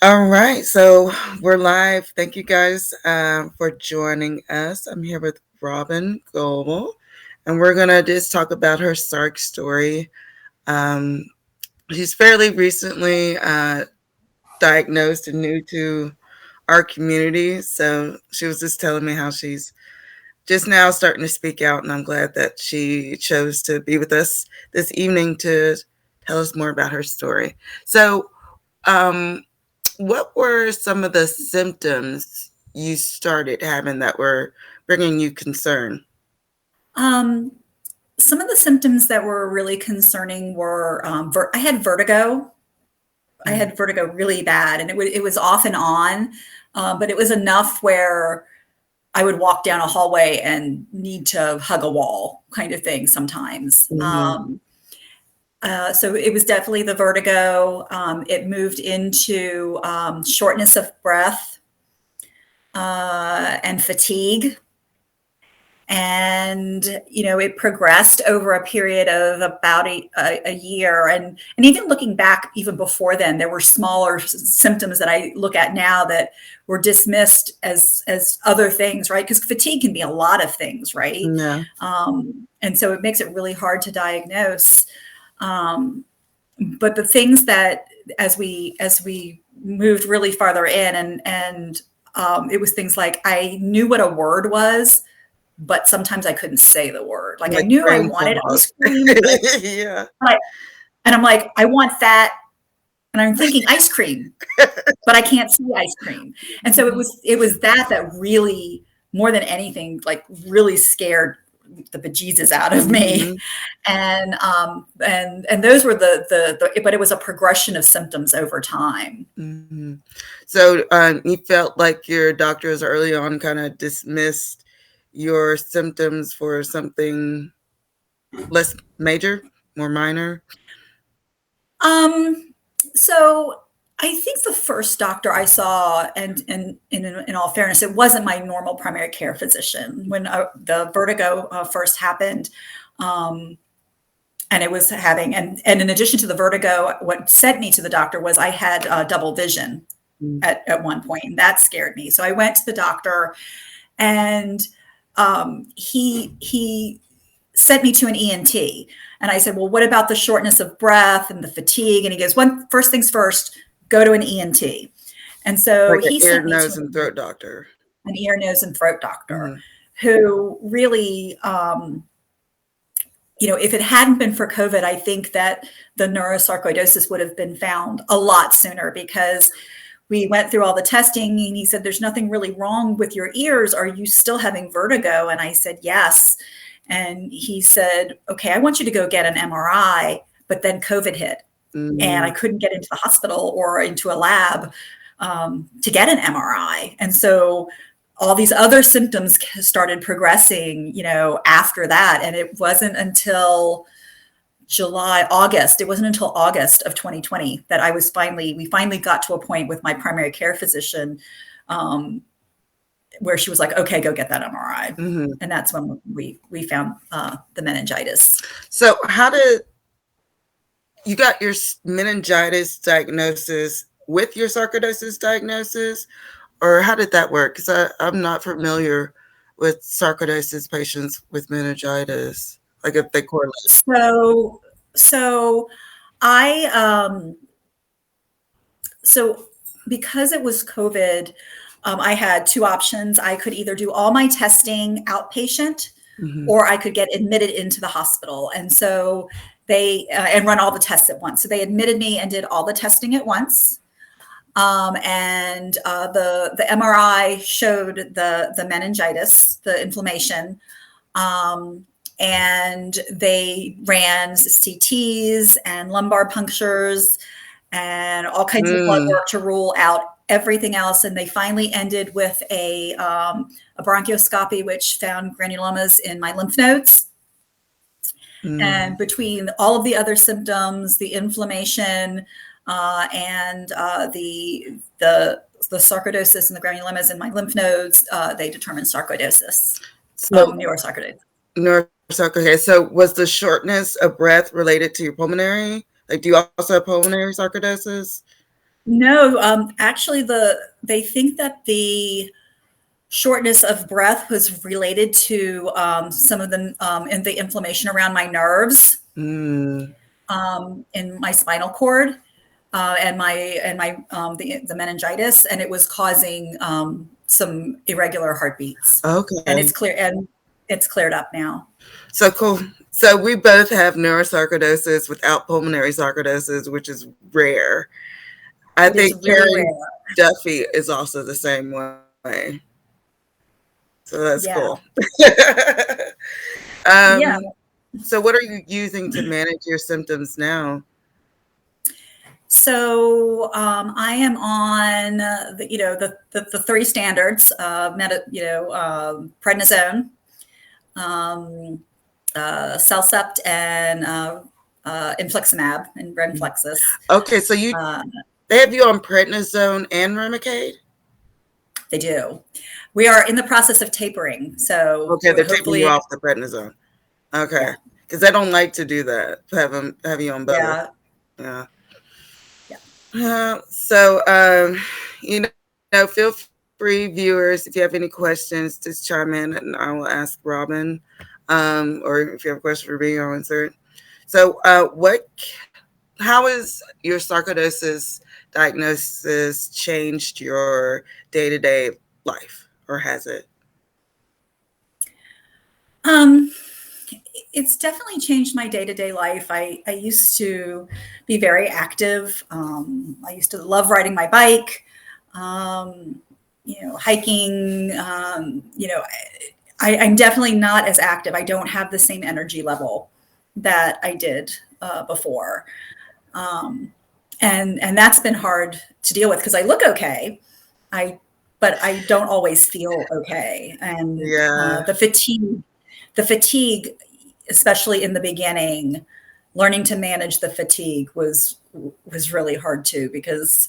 All right, so we're live. Thank you guys for joining us. I'm here with Robin Goble, and we're gonna just talk about her Sark story. Um, she's fairly recently diagnosed and new to our community, so she was just telling me how she's just now starting to speak out, and I'm glad that she chose to be with us this evening to tell us more about her story. So, um, what were some of the symptoms you started having that were bringing you concern? Um, some of the symptoms that were really concerning were I had vertigo. I Mm. had vertigo really bad, and it was off and on, but it was enough where I would walk down a hallway and need to hug a wall, kind of thing. Sometimes. Mhm. So it was definitely the vertigo. It moved into shortness of breath and fatigue. And it progressed over a period of about a year, and even looking back even before then, there were smaller symptoms that I look at now that were dismissed as other things, right? Because fatigue can be a lot of things, right? Yeah. And so it makes it really hard to diagnose. But the things that as we moved really farther in, and it was things like I knew what a word was, but sometimes I couldn't say the word. Like I Like knew I brain wanted fog. ice cream, Yeah. but and I'm like, I want that, and I'm thinking ice cream, but I can't see ice cream. And so it was that really, more than anything, like really scared the bejesus out of me. Mhm. And those were the but it was a progression of symptoms over time. Mhm. So you felt like your doctors early on kind of dismissed your symptoms for something less major, more minor. Um, so I think the first doctor I saw, and in all fairness, it wasn't my normal primary care physician when the vertigo first happened. Um, and it was having, and in addition to the vertigo, what sent me to the doctor was I had double vision Mm. at one point, and that scared me. So I went to the doctor, and he sent me to an ENT. And I said, well, what about the shortness of breath and the fatigue? And he goes, first things first, go to an ENT. And so Like an he ear, sent me to nose, and throat doctor. an ear, nose, and throat doctor Mhm. who really, if it hadn't been for COVID, I think that the neurosarcoidosis would have been found a lot sooner, because we went through all the testing and he said, there's nothing really wrong with your ears. Are you still having vertigo? And I said, yes. And he said, okay, I want you to go get an MRI. But then COVID hit, and I Mm. couldn't get into the hospital or into a lab to get an MRI. And so all these other symptoms started progressing, after that. And it wasn't until August. It wasn't until August of 2020 that we finally got to a point with my primary care physician, where she was like, okay, go get that MRI. Mhm. And that's when we found the meningitis. So, how did you got your meningitis diagnosis with your sarcoidosis diagnosis, or how did that work? Because I'm not familiar with sarcoidosis patients with meningitis, like if they correlate. So, so I, so because it was COVID, I had two options. I could either do all my testing outpatient, Mhm. or I could get admitted into the hospital. And so they, and run all the tests at once. So they admitted me and did all the testing at once. And the MRI showed the meningitis, the inflammation, um, and they ran CTs and lumbar punctures and all kinds of blood Mm. work to rule out everything else. And they finally ended with a bronchoscopy, which found granulomas in my lymph nodes. Mm. And between all of the other symptoms, the inflammation, and the sarcoidosis and the granulomas in my lymph nodes, they determined sarcoidosis, So, neurosarcoidosis. neurosarc. Okay, so was the shortness of breath related to your pulmonary? Like, do you also have pulmonary sarcoidosis? No, actually, they think that the shortness of breath was related to some of the inflammation around my nerves, Mm, in my spinal cord, and the meningitis, and it was causing some irregular heartbeats. And okay. it's cleared up now. So cool. So we both have neurosarcoidosis without pulmonary sarcoidosis, which is rare. I It is think really rare. Karen Duffy is also the same way. So that's cool. Yeah. um, Yeah. so what are you using to manage your symptoms now? So I am on the three standards: prednisone, um, Cellcept, and infliximab and Renflexis. Okay, so you Uh, they have you on prednisone and Remicade? they do. We are in the process of tapering, so Okay, they're taking you hopefully, off the prednisone. Okay, yeah, because I don't like to do that. Have you on both? yeah, Yeah. yeah. So, feel free, viewers, if you have any questions, just chime in and I will ask Robin. Or if you have a question for me, I'll answer it. So, how has your sarcoidosis diagnosis changed your day to day life, or has it? Um, it's definitely changed my day-to-day life. I used to be very active. I used to love riding my bike, um, hiking. I'm definitely not as active. I don't have the same energy level that I did before, um, and that's been hard to deal with because I look okay. I but I don't always feel okay, and Yeah, the fatigue, especially in the beginning, learning to manage the fatigue was really hard too because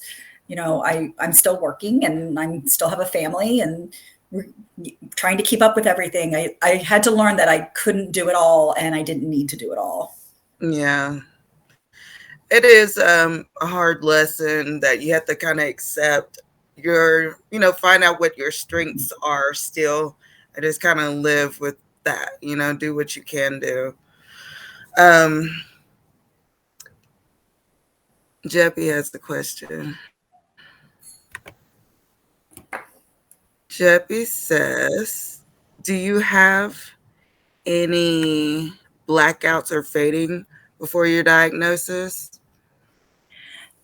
I'm still working and I still have a family and we're trying to keep up with everything. I had to learn that I couldn't do it all and I didn't need to do it all. yeah. It is a hard lesson that you have to kind of accept find out what your strengths are still, and just kind of live with that, do what you can do. Um, Jeppy has a question. Jeppy says, do you have any blackouts or fading before your diagnosis?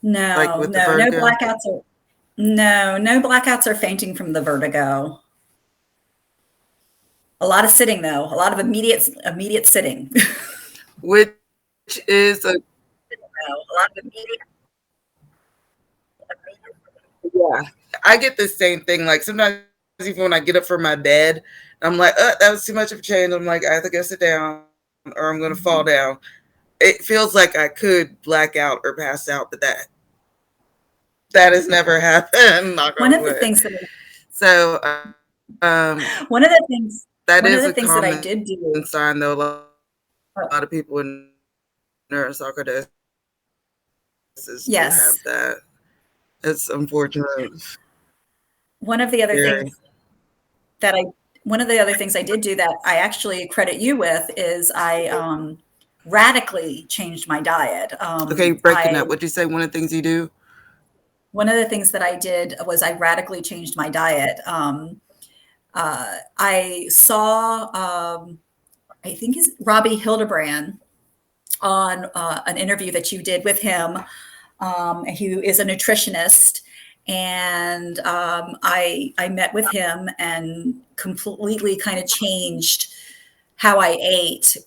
Like No, with the no, no vertigo? blackouts are no blackouts or fainting from the vertigo. A lot of sitting though, a lot of immediate sitting. Which is a A lot of immediate. Yeah, I get the same thing. Like sometimes even when I get up from my bed, I'm like, that was too much of a change. I'm like, I have to go sit down or I'm gonna fall down. It feels like I could black out or pass out, but that has never happened. Knock on One of wood. the things that So one of the that is things a common one of the things sign, that I though. A did lot of do. people with uh, neurosarcoidosis do have that. It's yes, unfortunate. one of the other Very. things that I one of the other things I did do that I actually credit you with is I radically changed my diet. Okay, breaking up. What'd you say? One of the things you do? One of the things that I did was I radically changed my diet. I saw, I think is Robbie Hildebrand on an interview that you did with him. He is a nutritionist, and I met with him and completely kind of changed how I ate,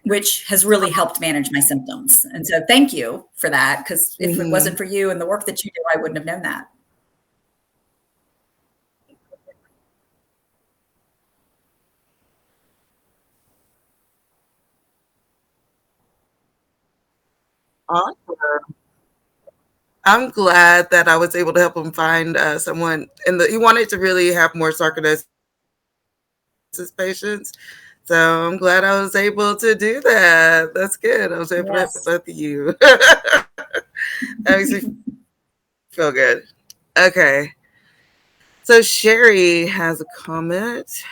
which has really helped manage my symptoms. And so, thank you for that, because if it Mm-hmm. wasn't for you and the work that you do, I wouldn't have known that. Awesome. I'm glad that I was able to help him find someone, and he wanted to really have more sarcoidosis patients. So I'm glad I was able to do that. That's good. I was able to help both of you. That makes me feel good. feel good. Okay. So Sherry has a comment.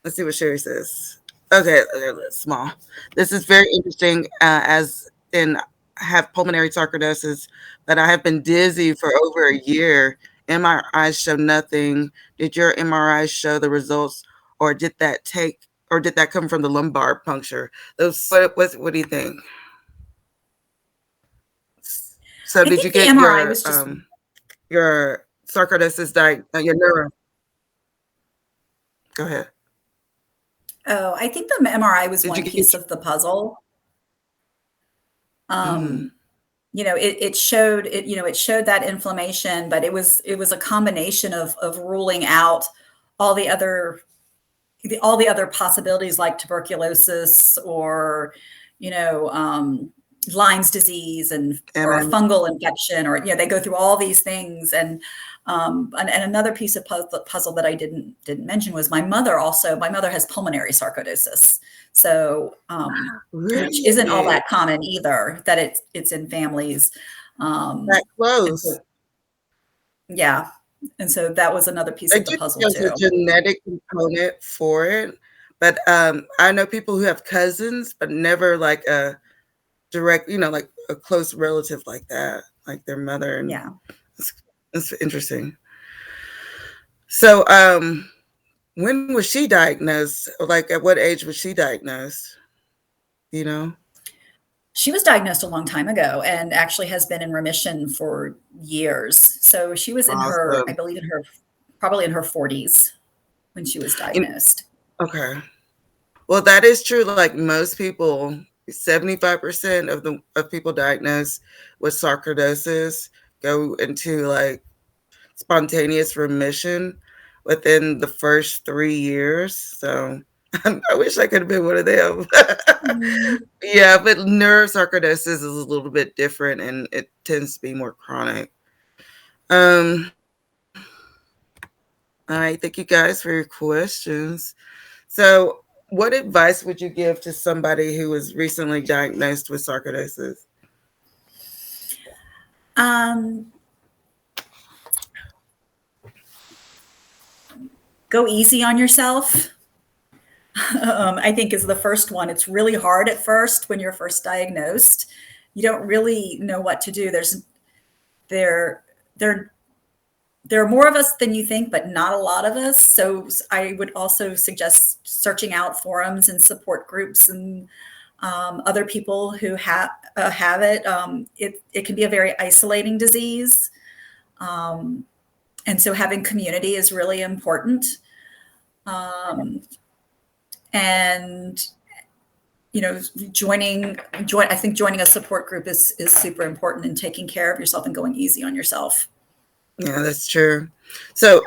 Let's see what Sherry says. Okay, small. This is very interesting. As in, I have pulmonary sarcoidosis, but I have been dizzy for over a year. MRIs show nothing. Did your MRI show the results, or did that come from the lumbar puncture? Those. What do you think? So, I did you think the get MRI was just, your sarcoidosis your neuro? Go ahead. oh, I think the MRI was Did one you get? piece of the puzzle. Mm-hmm. Um, it showed that inflammation, but it was a combination of ruling out all the other all the other possibilities like tuberculosis or you know Lyme's disease and or a And fungal infection, or they go through all these things. And another piece of puzzle that I didn't mention was my mother has pulmonary sarcoidosis, so which isn't all really that common either, that it's in families. that And so, close. yeah, and so that was another piece I of the do think puzzle there's a too. genetic component for it, but I know people who have cousins, but never like a direct, like a close relative like that, like their mother, and Yeah. it's, it's interesting. So, when was she diagnosed? Like, at what age was she diagnosed? You know, She was diagnosed a long time ago and actually has been in remission for years. So she was in her, I awesome. believe in her, probably in her 40s when she was You diagnosed. okay. Well, that is true. Like most people, 75% of people diagnosed with sarcoidosis go into like spontaneous remission within the first 3 years. So I wish I could have been one of them. Mm. Yeah, but neurosarcoidosis is a little bit different and it tends to be more chronic. Um, all right, thank you guys for your questions. So, what advice would you give to somebody who was recently diagnosed with sarcoidosis? Um, Go easy on yourself. I think is the first one. It's really hard at first when you're first diagnosed. You don't really know what to do. There there there are more of us than you think, but not a lot of us. So I would also suggest searching out forums and support groups and other people who have it. It can be a very isolating disease, um, and so having community is really important. Um, and I think joining a support group is super important, and taking care of yourself and going easy on yourself. Yeah, that's true. So,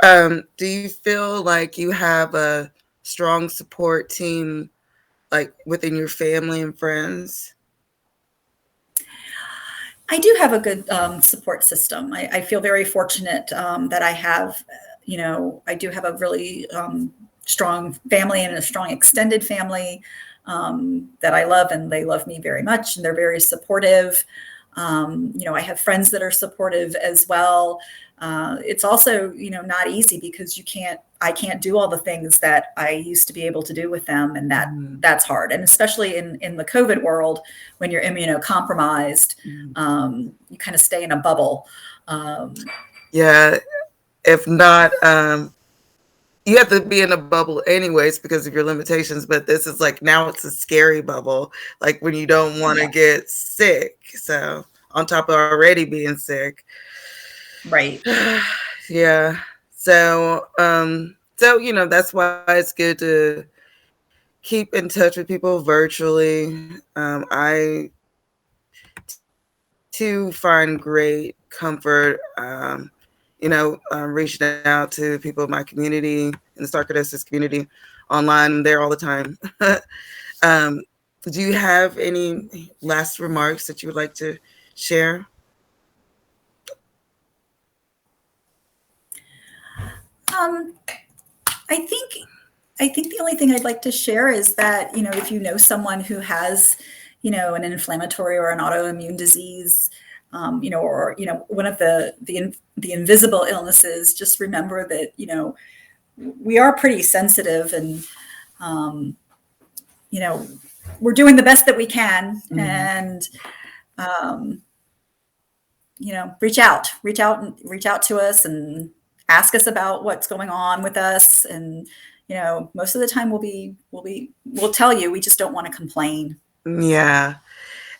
do you feel like you have a strong support team, like within your family and friends? I do have a good support system. I feel very fortunate that I have, I do have a really strong family and a strong extended family that I love, and they love me very much, and they're very supportive. I have friends that are supportive as well. It's also, not easy because I can't do all the things that I used to be able to do with them, and Mhm. that's hard. And especially in the COVID world, when you're immunocompromised, Mhm. you kind of stay in a bubble. Um, Yeah, if not, you have to be in a bubble anyways because of your limitations. But this is like now it's a scary bubble, like when you don't want to yeah, get sick. So on top of already being sick, right. yeah. So that's why it's good to keep in touch with people virtually. I too find great comfort, reaching out to people in my community, in the sarcoidosis community, online. I'm there all the time. um, do you have any last remarks that you would like to share? Um, I think I think the only thing I'd like to share is that, if you know someone who has, an inflammatory or an autoimmune disease, or one of the invisible illnesses. Just remember that we are pretty sensitive, and um, you know we're doing the best that we can, Mhm. and um, reach out to us and ask us about what's going on with us. And most of the time we'll tell you. We just don't want to complain. Yeah.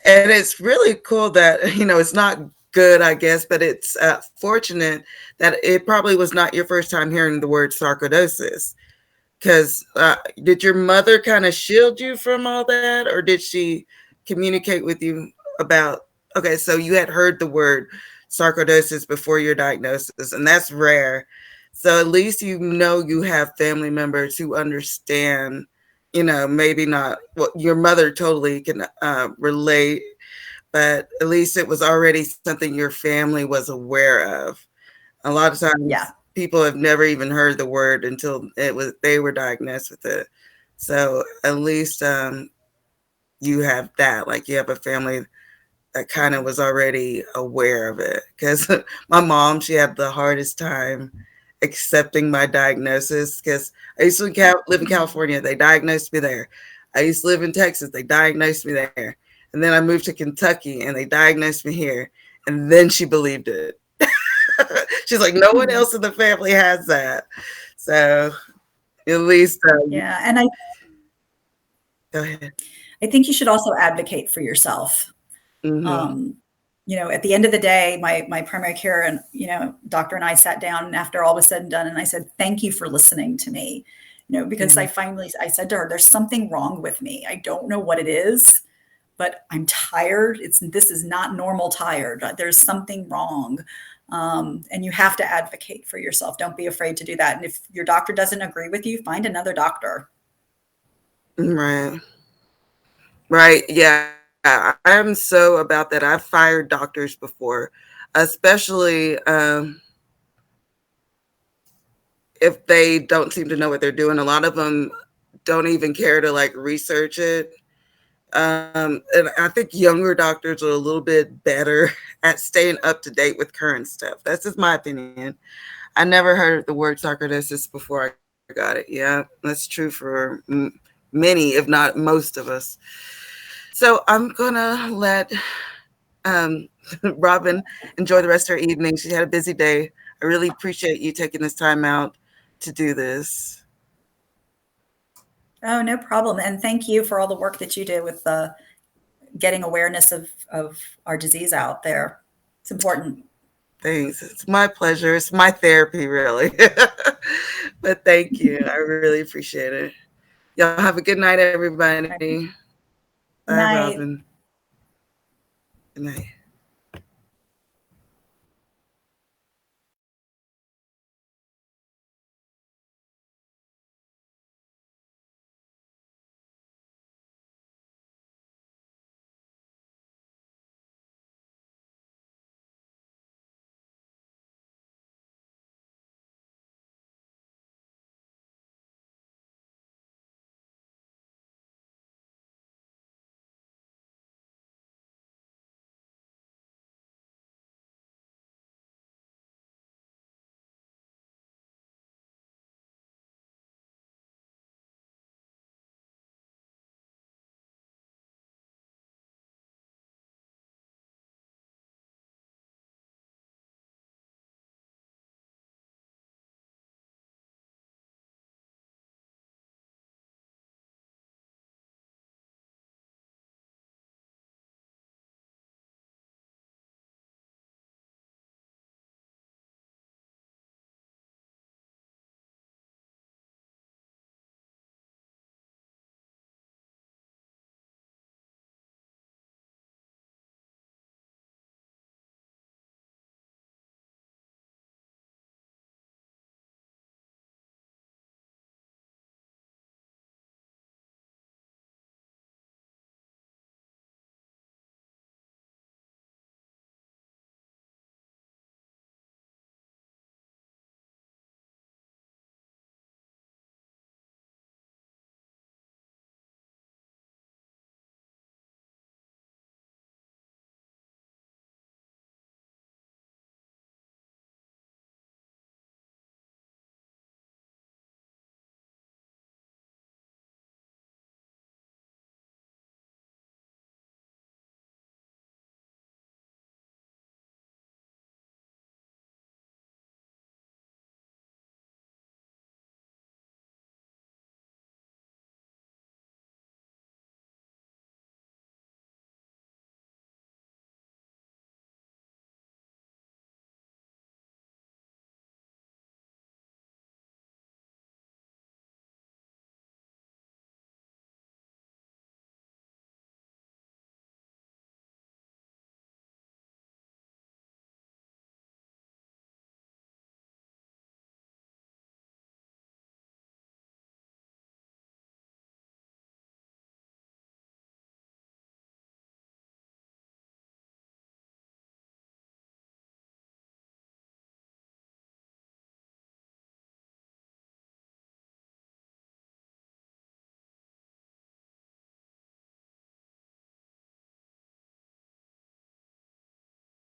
And it's really cool that, it's not good, I guess, but it's fortunate that it probably was not your first time hearing the word sarcoidosis. Because did your mother kind of shield you from all that, or did she communicate with you about? Okay, so you had heard the word sarcoidosis before your diagnosis, and that's rare. So at least you have family members who understand. Maybe not. Well, your mother totally can relate, but at least it was already something your family was aware of. A lot of Yeah. times people have never even heard the word until they were diagnosed with it. So at least you have that. Like you have a family that kind of was already aware of it. Because my mom, she had the hardest time accepting my diagnosis. Because I used to live in California, they diagnosed me there. I used to live in Texas, they diagnosed me there. And then I moved to Kentucky and they diagnosed me here. And then she believed it. She's like, no one Hmm. else in the family has that. So at least, Yeah, and I go ahead. I think you should also advocate for yourself. Mm-hmm. Um, at the end of the day, my primary care and doctor and I sat down after all was said and done, and I said, "Thank you for listening to me." Because Mm-hmm. I said to her, "There's something wrong with me. I don't know what it is, but I'm tired. This is not normal tired. There's something wrong." And you have to advocate for yourself. Don't be afraid to do that. And if your doctor doesn't agree with you, find another doctor. Right. Right. Yeah. I am so about that. I've fired doctors before, especially if they don't seem to know what they're doing. A lot of them don't even care to like research it. And I think younger doctors are a little bit better at staying up to date with current stuff. That's just my opinion. I never heard the word sarcoidosis before I got it. Yeah, that's true for many, if not most of us. So I'm gonna let um, Robin enjoy the rest of her evening. She had a busy day. I really appreciate you taking this time out to do this. Oh, no problem. And thank you for all the work that you do with getting awareness of our disease out there. It's important. Thanks. It's my pleasure. It's my therapy, really. But thank you. I really appreciate it. Y'all have a good night, everybody. Bye, Robin. Night. Good night.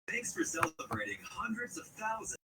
Thanks for celebrating hundreds of thousands.